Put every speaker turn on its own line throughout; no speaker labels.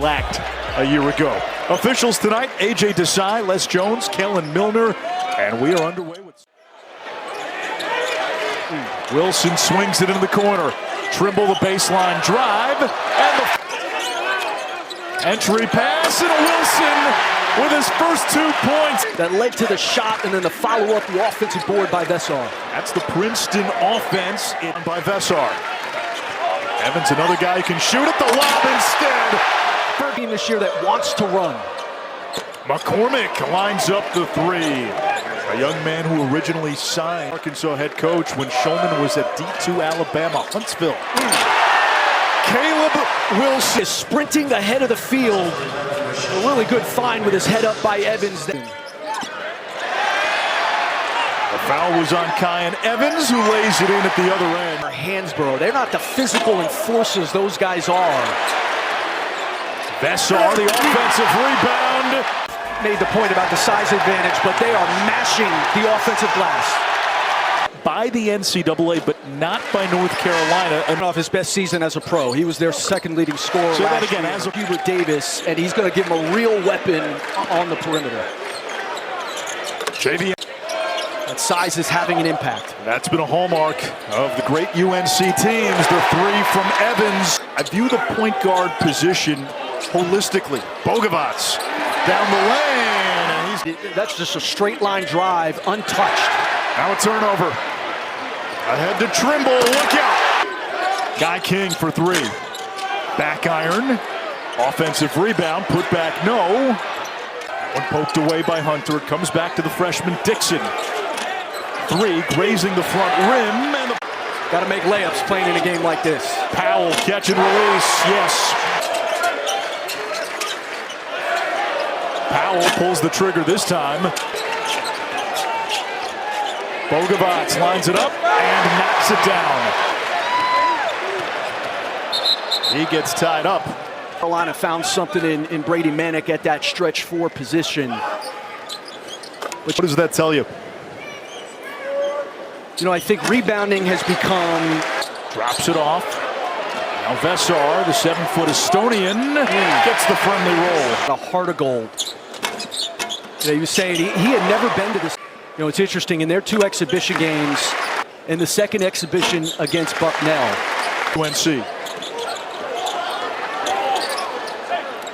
lacked a year ago. Officials tonight, A.J. Desai, Les Jones, Kellen Milner, and we are underway with... Wilson swings it into the corner. Trimble the baseline drive, and the entry pass, and Wilson with his first 2 points.
That led to the shot, and then the follow-up, the offensive board by Vesar.
That's the Princeton offense by Vesar. Evans, another guy who can shoot at the lob instead.
Team this year that wants to run.
McCormick lines up the three. A young man who originally signed Arkansas head coach when Shulman was at D2 Alabama, Huntsville. Caleb Wilson
is sprinting ahead of the field. A really good find with his head up by Evans.
The foul was on Kyan Evans, who lays it in at the other end.
Hansborough, they're not the physical enforcers those guys are.
Vesar, the offensive rebound.
Made the point about the size advantage, but they are mashing the offensive glass.
By the NCAA, but not by North Carolina.
Off his best season as a pro. He was their second leading scorer last year.
As
Hubert Davis, and he's going to give him a real weapon on the perimeter.
JV.
That size is having an impact.
That's been a hallmark of the great UNC teams. The three from Evans. I view the point guard position holistically. Bogavats down the lane. And
that's just a straight line drive, untouched.
Now a turnover. Ahead to Trimble, look out. Guy King for three. Back iron. Offensive rebound, put back no. One poked away by Hunter. It comes back to the freshman Dixon. Three, grazing the front rim. And
got to make layups playing in a game like this.
Powell, catch and release, yes. Powell pulls the trigger this time. Bogavats lines it up and knocks it down. He gets tied up.
Carolina found something in Brady Manek at that stretch four position.
What does that tell you?
You know, I think rebounding has become...
Drops it off. Now Vesar, the 7-foot Estonian, gets the friendly roll.
A heart of gold. You know, he was saying he had never been to this. You know, it's interesting, in their two exhibition games, in the second exhibition against Bucknell.
UNC.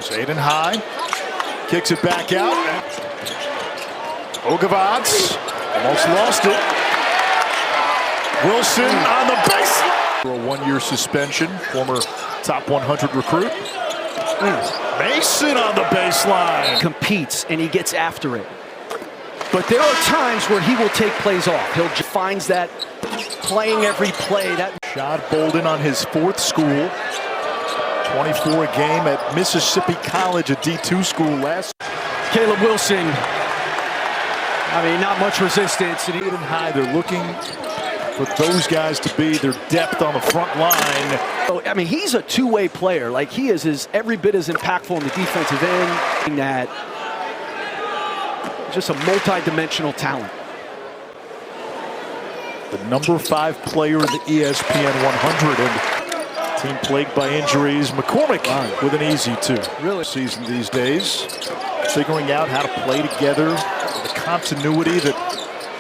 Zayden high. Kicks it back out. Bogavats almost lost it. Wilson on the baseline. For a one-year suspension, former top 100 recruit. Mason on the baseline.
Competes and he gets after it. But there are times where he will take plays off. He'll finds that playing every play. That
Shad Bolden on his fourth school. 24 a game at Mississippi College, a D2 school last.
Caleb Wilson. I mean, not much resistance.
And even high, they're looking for those guys to be their depth on the front line.
I mean, he's a two-way player. Like, he is every bit as impactful in the defensive end. That just a multi-dimensional talent.
The number 5 player in the ESPN 100, and team plagued by injuries. McCormick with an easy 2.
Really
season these days, figuring out how to play together, the continuity that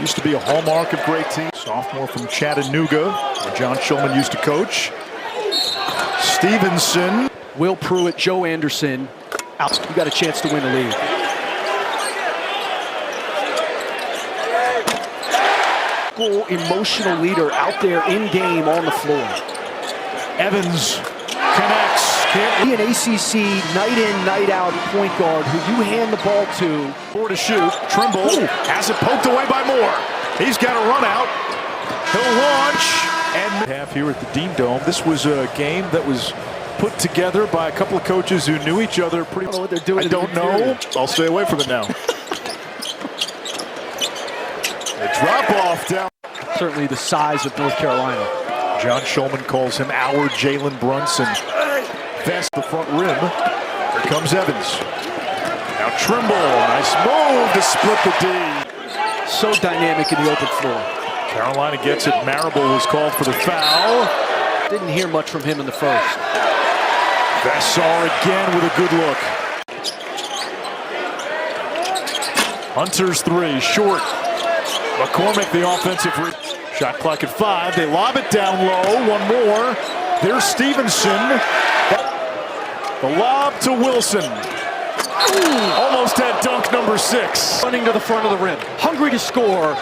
used to be a hallmark of great teams. Sophomore from Chattanooga, where John Shulman used to coach. Stevenson.
Will Pruitt, Joe Anderson. You got a chance to win the league. Emotional leader out there in game on the floor.
Evans connects.
Be an ACC night in, night out point guard who you hand the ball to.
4 to shoot. Trimble has it poked away by Moore. He's got a run out. He'll launch. And half here at the Dean Dome. This was a game that was put together by a couple of coaches who knew each other pretty well.
I don't know what they're doing.
I don't know. I'll stay away from it now. A drop off down.
Certainly the size of North Carolina.
John Shulman calls him our Jalen Brunson. Fast the front rim. Here comes Evans. Now Trimble. Nice move to split the D.
So dynamic in the open floor.
Carolina gets it. Marable was called for the foul.
Didn't hear much from him in the first.
Vassar again with a good look. Hunter's three, short. McCormick, the offensive shot clock at 5. They lob it down low. One more. There's Stevenson. The lob to Wilson. Almost had dunk number 6.
Running to the front of the rim. Hungry to score.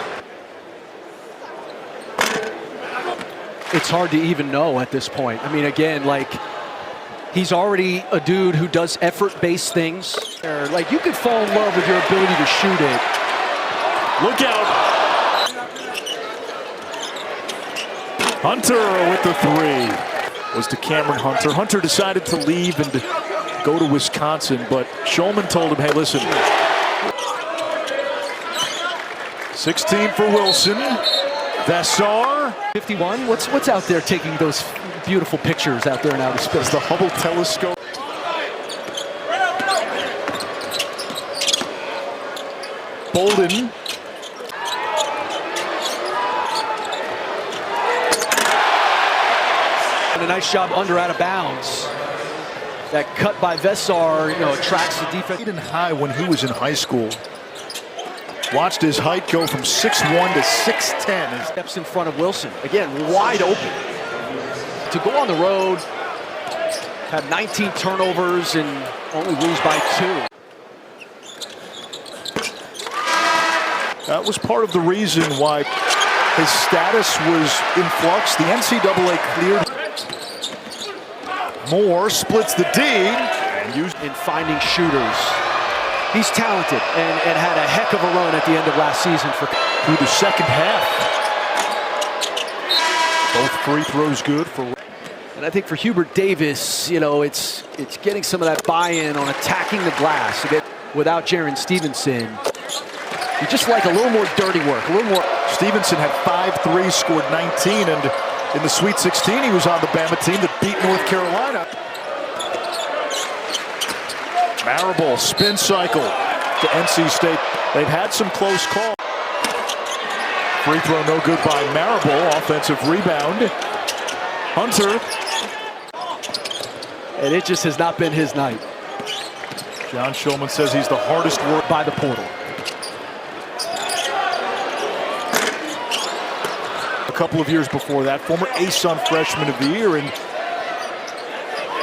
It's hard to even know at this point. I mean, again, like, he's already a dude who does effort-based things. Like, you could fall in love with your ability to shoot it.
Look out. Hunter with the 3. Was to Cameron Hunter. Hunter decided to leave and go to Wisconsin, but Shulman told him, hey, listen. 16 for Wilson. Vassar.
51. What's out there taking those beautiful pictures out there in outer space?
The Hubble telescope. Bolden.
And a nice job under out of bounds. That cut by Vassar, attracts the defense.
Aiden High when he was in high school. Watched his height go from 6'1" to 6'10".
Steps in front of Wilson. Again, wide open. To go on the road, have 19 turnovers and only lose by 2.
That was part of the reason why his status was in flux. The NCAA cleared. Moore splits the D and used
in finding shooters. He's talented and had a heck of a run at the end of last season
through the second half. Both free throws good for.
And I think for Hubert Davis, it's getting some of that buy-in on attacking the glass. Without Jaren Stevenson, you just like a little more dirty work, a little more.
Stevenson had 5 threes, scored 19, and in the Sweet 16, he was on the Bama team that beat North Carolina. Marable, spin cycle to NC State. They've had some close calls. Free throw no good by Marable. Offensive rebound. Hunter.
And it just has not been his night.
John Shulman says he's the hardest work
by the portal.
A couple of years before that, former ASUN Freshman of the Year. And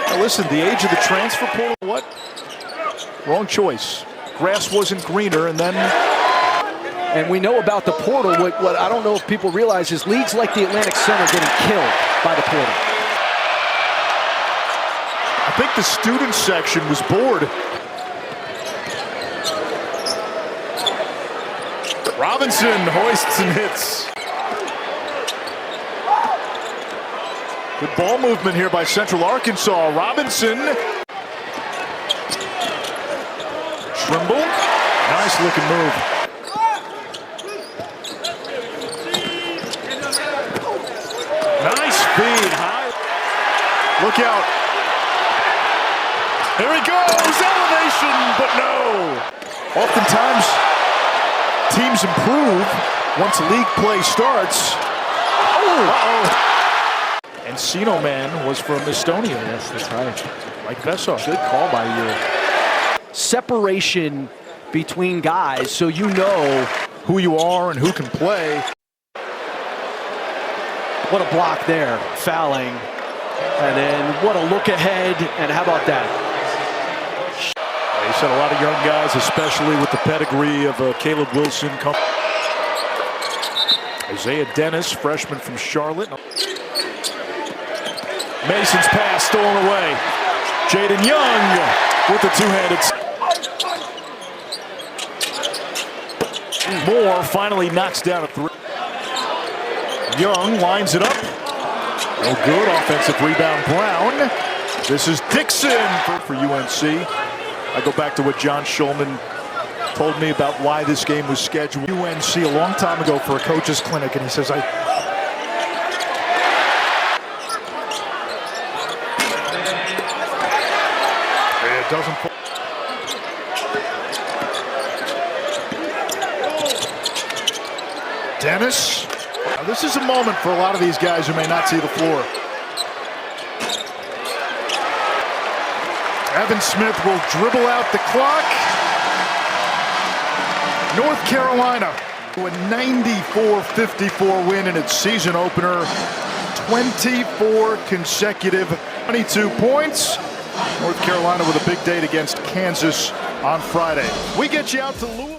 now listen, the age of the transfer portal, what? Wrong choice. Grass wasn't greener, and then.
And we know about the portal. What I don't know if people realize is leagues like the Atlantic Sun are getting killed by the portal.
I think the student section was bored. Robinson hoists and hits. Good ball movement here by Central Arkansas. Robinson. Trimble. Nice looking move. Nice feed. High. Look out. Here he goes. Elevation, but no. Oftentimes, teams improve once league play starts. Uh-oh. Encino Man was from Estonia.
Yes, that's right.
Mike Vassar. Good call by you.
Separation between guys so you know
who you are and who can play.
What a block there, fouling. And then what a look ahead, and how about that?
He said a lot of young guys, especially with the pedigree of Caleb Wilson. Isaiah Dennis, freshman from Charlotte. Mason's pass stolen away. Jaden Young with the two-handed. Moore finally knocks down a 3. Young lines it up. No good. Offensive rebound, Brown. This is Dixon for UNC. I go back to what John Shulman told me about why this game was scheduled. UNC a long time ago for a coach's clinic, and he says, it doesn't. Dennis. Now this is a moment for a lot of these guys who may not see the floor. Evan Smith will dribble out the clock. North Carolina with a 94-54 win in its season opener. 24 consecutive 22 points. North Carolina with a big date against Kansas on Friday. We get you out to Louisville.